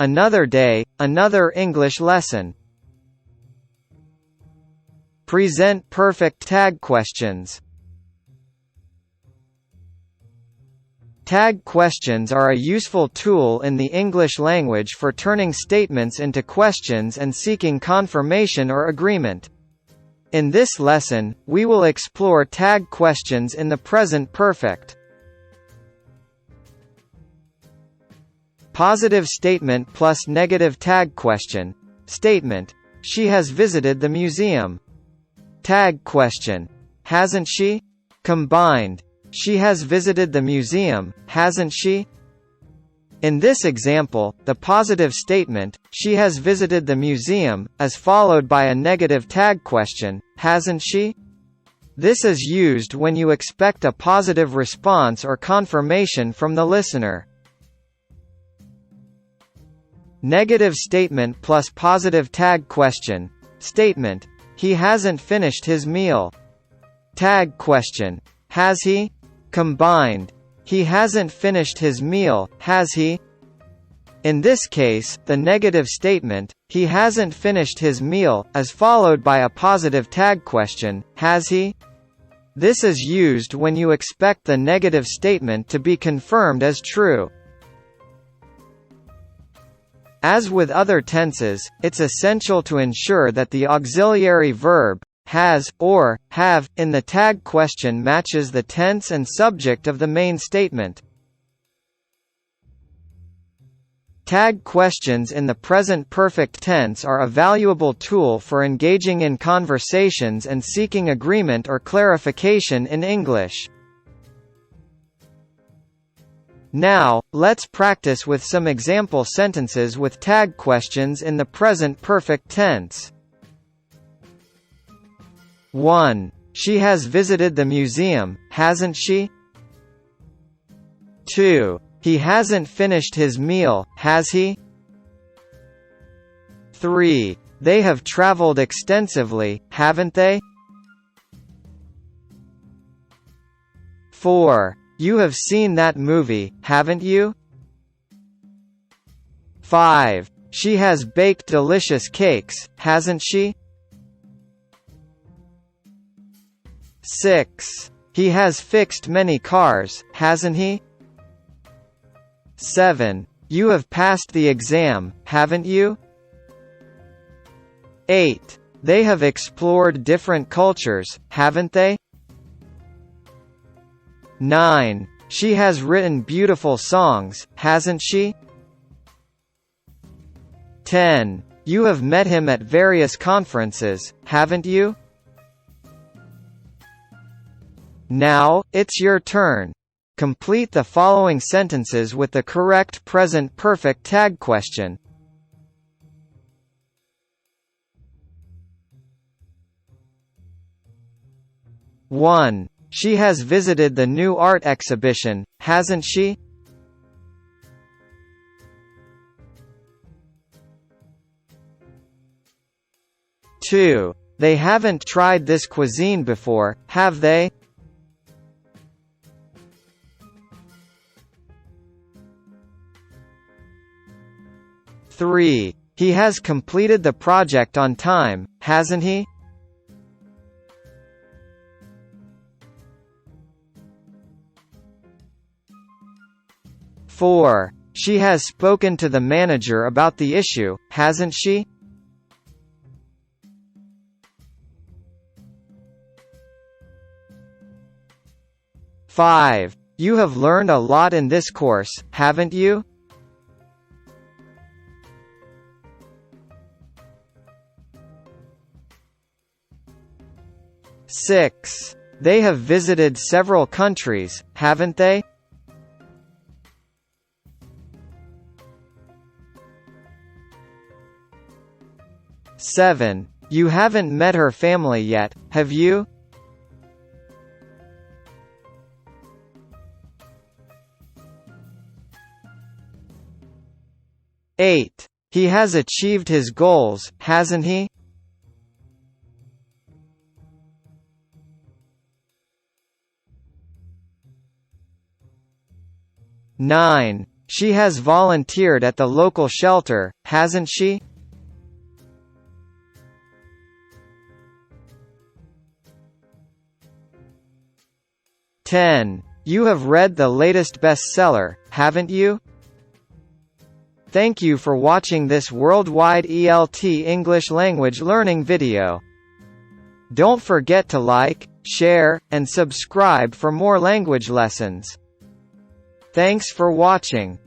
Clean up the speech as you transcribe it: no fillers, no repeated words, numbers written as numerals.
Another day, another English lesson. Present perfect tag questions. Tag questions are a useful tool in the English language for turning statements into questions and seeking confirmation or agreement. In this lesson, we will explore tag questions in the present perfect. Positive statement plus negative tag question. Statement: she has visited the museum. Tag question: hasn't she? Combined: she has visited the museum, hasn't she? In this example, the positive statement, she has visited the museum, is followed by a negative tag question, hasn't she? This is used when you expect a positive response or confirmation from the listener. Negative statement plus positive tag question. Statement: he hasn't finished his meal. Tag question: has he? Combined: he hasn't finished his meal, has he? In this case, the negative statement, he hasn't finished his meal, is followed by a positive tag question, has he? This is used when you expect the negative statement to be confirmed as true. As with other tenses, it's essential to ensure that the auxiliary verb, has, or, have, in the tag question matches the tense and subject of the main statement. Tag questions in the present perfect tense are a valuable tool for engaging in conversations and seeking agreement or clarification in English. Now, let's practice with some example sentences with tag questions in the present perfect tense. 1. She has visited the museum, hasn't she? 2. He hasn't finished his meal, has he? 3. They have traveled extensively, haven't they? 4. You have seen that movie, haven't you? 5. She has baked delicious cakes, hasn't she? 6. He has fixed many cars, hasn't he? 7. You have passed the exam, haven't you? 8. They have explored different cultures, haven't they? 9. She has written beautiful songs, hasn't she? 10. You have met him at various conferences, haven't you? Now, it's your turn. Complete the following sentences with the correct present perfect tag question. 1. She has visited the new art exhibition, hasn't she? 2. They haven't tried this cuisine before, have they? 3. He has completed the project on time, hasn't he? 4. She has spoken to the manager about the issue, hasn't she? 5. You have learned a lot in this course, haven't you? 6. They have visited several countries, haven't they? 7. You haven't met her family yet, have you? 8. He has achieved his goals, hasn't he? 9. She has volunteered at the local shelter, hasn't she? 10. You have read the latest bestseller, haven't you? Thank you for watching this worldwide ELT English language learning video. Don't forget to like, share, and subscribe for more language lessons. Thanks for watching.